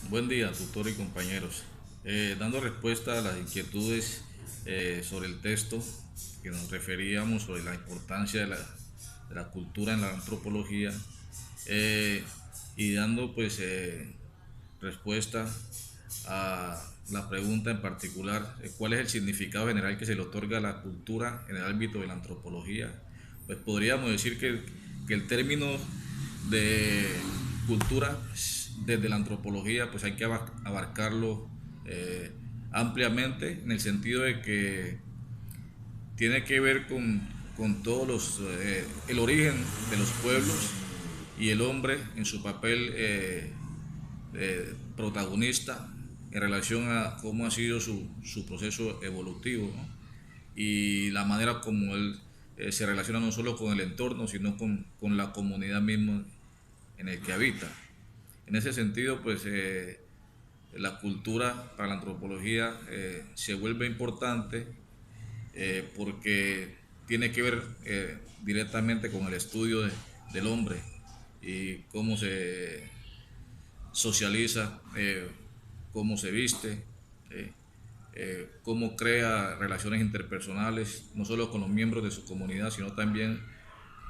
Buen día, tutor y compañeros. Dando respuesta a las inquietudes sobre el texto que nos referíamos sobre la importancia de la cultura en la antropología, eh, y dando respuesta a la pregunta en particular, ¿cuál es el significado general que se le otorga a la cultura en el ámbito de la antropología? Pues podríamos decir que el término de cultura desde la antropología pues hay que abarcarlo ampliamente, en el sentido de que tiene que ver con todos el origen de los pueblos y el hombre en su papel protagonista en relación a cómo ha sido su proceso evolutivo, ¿no? Y la manera como él se relaciona no solo con el entorno, sino con la comunidad misma en el que habita. En ese sentido, la cultura para la antropología se vuelve importante porque tiene que ver directamente con el estudio del hombre y cómo se socializa, cómo se viste, eh, cómo crea relaciones interpersonales, no solo con los miembros de su comunidad, sino también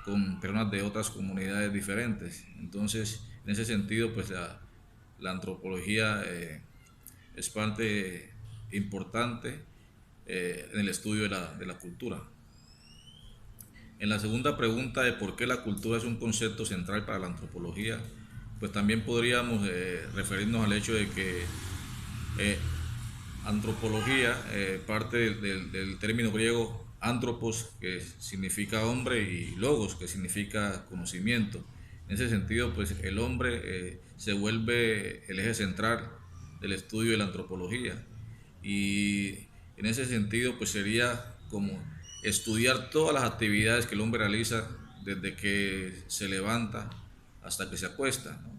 con personas de otras comunidades diferentes. Entonces, en ese sentido, la antropología es parte importante en el estudio de la cultura. En la segunda pregunta de por qué la cultura es un concepto central para la antropología, pues también podríamos referirnos al hecho de que eh, antropología parte del término griego antropos, que significa hombre, y logos, que significa conocimiento. En ese sentido, pues el hombre se vuelve el eje central del estudio de la antropología. Y en ese sentido, pues sería como estudiar todas las actividades que el hombre realiza desde que se levanta hasta que se acuesta, ¿no?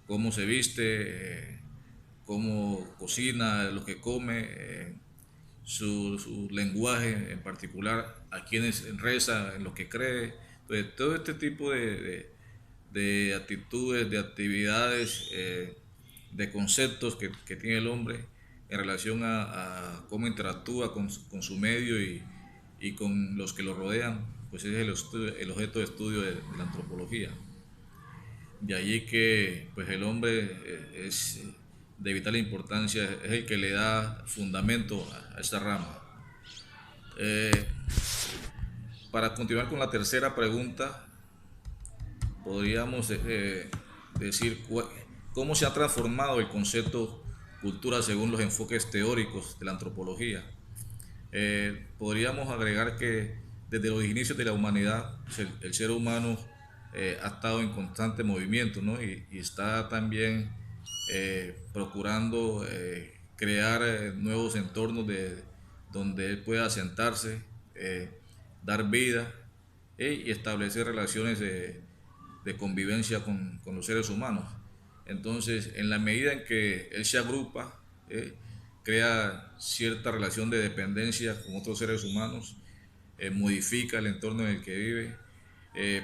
Cómo se viste, cómo cocina, lo que come, su lenguaje en particular, a quienes reza, en lo que cree. Entonces, todo este tipo de actitudes, de actividades, de conceptos que tiene el hombre en relación a cómo interactúa con su medio y con los que lo rodean, pues es el objeto de estudio de la antropología. De allí que pues el hombre es de vital importancia, es el que le da fundamento a esta rama. Eh, para continuar con la tercera pregunta, podríamos decir cómo se ha transformado el concepto cultura según los enfoques teóricos de la antropología. Podríamos agregar que desde los inicios de la humanidad el ser humano ha estado en constante movimiento, ¿no? Y está también procurando crear nuevos entornos donde él pueda asentarse, dar vida y establecer relaciones de convivencia con los seres humanos. Entonces, en la medida en que él se agrupa, crea cierta relación de dependencia con otros seres humanos, modifica el entorno en el que vive,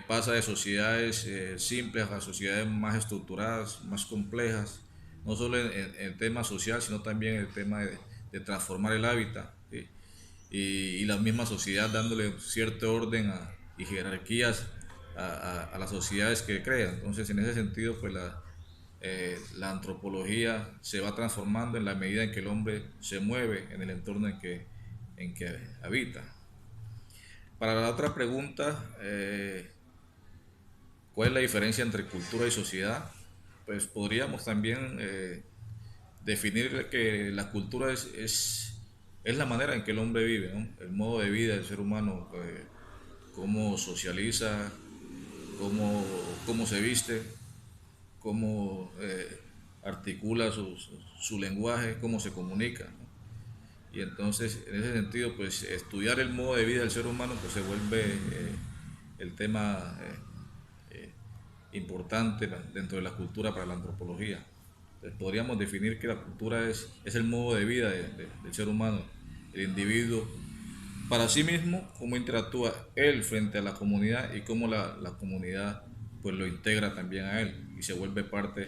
pasa de sociedades simples a sociedades más estructuradas, más complejas, no solo en el tema social, sino también en el tema de transformar el hábitat, ¿sí? Y la misma sociedad dándole cierto orden y jerarquías a las sociedades que crea. Entonces, en ese sentido, la antropología se va transformando en la medida en que el hombre se mueve en el entorno en que habita. Para la otra pregunta, ¿cuál es la diferencia entre cultura y sociedad? Pues podríamos también definir que la cultura es la manera en que el hombre vive, ¿no? El modo de vida del ser humano, cómo socializa, cómo, cómo se viste, cómo articula su lenguaje, cómo se comunica, ¿no? Y entonces, en ese sentido, pues estudiar el modo de vida del ser humano pues se vuelve el tema importante dentro de la cultura para la antropología. Entonces, podríamos definir que la cultura es el modo de vida del ser humano, el individuo para sí mismo, cómo interactúa él frente a la comunidad y cómo la comunidad pues lo integra también a él y se vuelve parte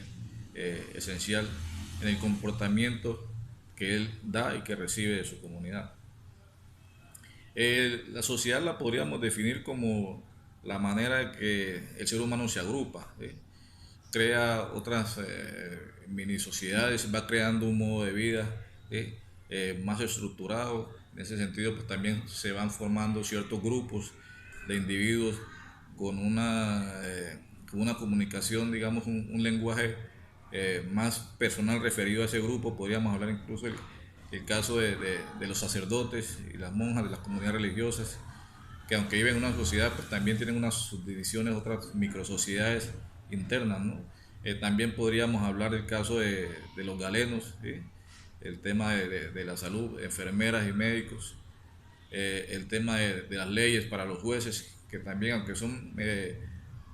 esencial en el comportamiento que él da y que recibe de su comunidad. La sociedad la podríamos definir como la manera en que el ser humano se agrupa, ¿sí? Crea otras mini sociedades, va creando un modo de vida, ¿sí? Más estructurado. En ese sentido, pues también se van formando ciertos grupos de individuos con una comunicación, digamos, un lenguaje más personal referido a ese grupo. Podríamos hablar incluso el caso de los sacerdotes y las monjas de las comunidades religiosas, que aunque viven en una sociedad, pues también tienen unas subdivisiones, otras microsociedades internas, ¿no? También podríamos hablar del caso de los galenos, ¿sí? El tema de la salud, enfermeras y médicos, el tema de las leyes para los jueces, que también, aunque son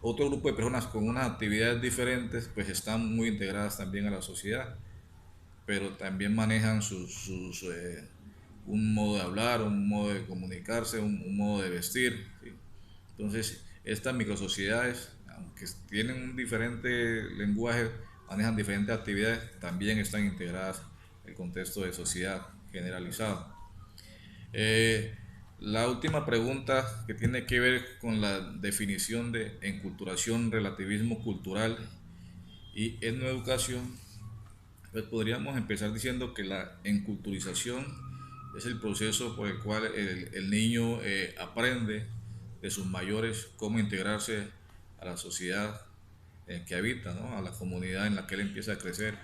otro grupo de personas con unas actividades diferentes, pues están muy integradas también a la sociedad, pero también manejan un modo de hablar, un modo de comunicarse, un modo de vestir, ¿sí? Entonces, estas microsociedades, aunque tienen un diferente lenguaje, manejan diferentes actividades, también están integradas en el contexto de sociedad generalizado. La última pregunta, que tiene que ver con la definición de enculturación, relativismo cultural y etnoeducación, pues podríamos empezar diciendo que la enculturización es el proceso por el cual el niño aprende de sus mayores cómo integrarse a la sociedad en que habita, ¿no? A la comunidad en la que él empieza a crecer.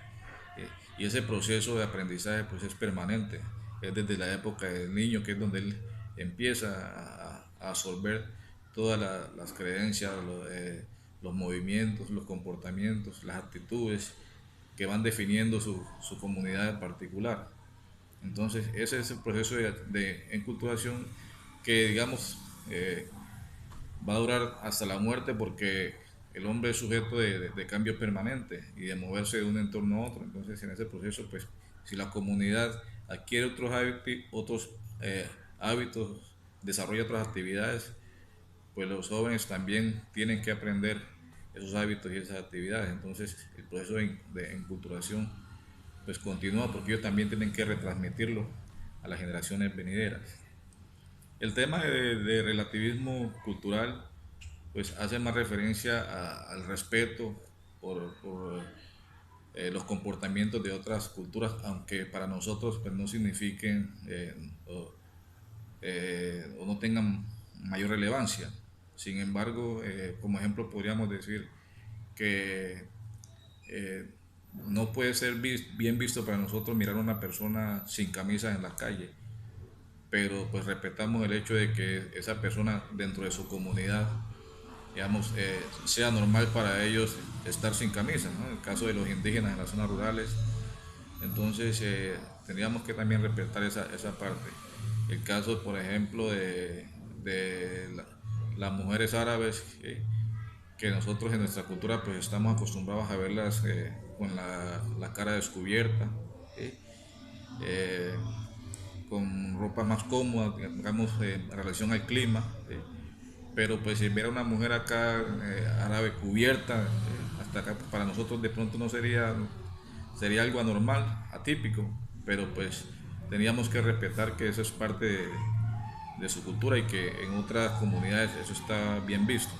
Y ese proceso de aprendizaje pues es permanente, es desde la época del niño, que es donde él empieza a absorber todas las creencias, los movimientos, los comportamientos, las actitudes que van definiendo su comunidad en particular. Entonces, ese es el proceso de enculturación que, digamos, va a durar hasta la muerte, porque el hombre es sujeto de cambio permanente y de moverse de un entorno a otro. Entonces, en ese proceso, pues, si la comunidad adquiere otros hábitos, desarrolla otras actividades, pues los jóvenes también tienen que aprender esos hábitos y esas actividades. Entonces, el proceso de enculturación pues continúa, porque ellos también tienen que retransmitirlo a las generaciones venideras. El tema de relativismo cultural pues hace más referencia al respeto por los comportamientos de otras culturas, aunque para nosotros pues no signifiquen o no tengan mayor relevancia. Sin embargo, como ejemplo podríamos decir que eh, no puede ser bien visto para nosotros mirar a una persona sin camisa en la calle, pero pues respetamos el hecho de que esa persona dentro de su comunidad, digamos, sea normal para ellos estar sin camisa, ¿no? En el caso de los indígenas en las zonas rurales, entonces tendríamos que también respetar esa parte. El caso, por ejemplo, de las mujeres árabes, que nosotros en nuestra cultura pues estamos acostumbrados a verlas con la cara descubierta, ¿sí? Eh, con ropa más cómoda, digamos, en relación al clima, ¿sí? Pero pues si ver a una mujer acá árabe cubierta, hasta acá pues, para nosotros de pronto no sería algo anormal, atípico, pero pues teníamos que respetar que eso es parte de su cultura y que en otras comunidades eso está bien visto.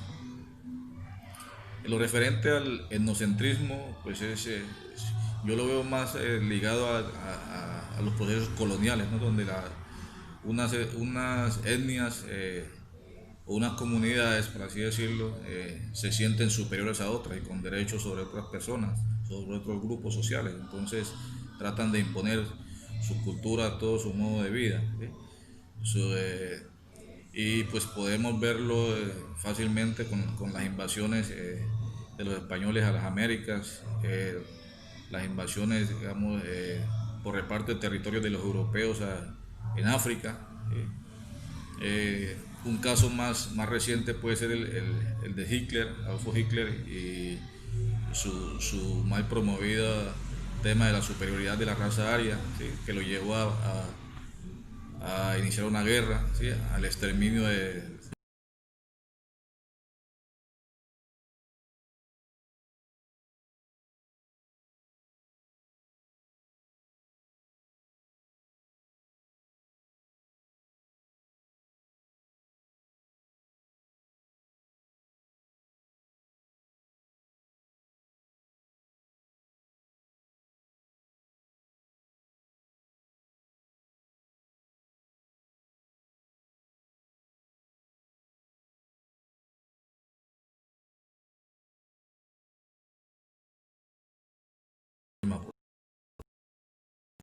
En lo referente al etnocentrismo, pues yo lo veo más ligado a los procesos coloniales, ¿no? Donde unas etnias o unas comunidades, por así decirlo, se sienten superiores a otras y con derechos sobre otras personas, sobre otros grupos sociales. Entonces tratan de imponer su cultura, todo su modo de vida, ¿sí? Su, y pues podemos verlo fácilmente con las invasiones de los españoles a las Américas, las invasiones, digamos, por reparto de territorios de los europeos en África. Un caso más reciente puede ser el de Hitler, Adolfo Hitler, y su mal promovida tema de la superioridad de la raza aria, ¿sí? Que lo llevó a iniciar una guerra, ¿sí? Al exterminio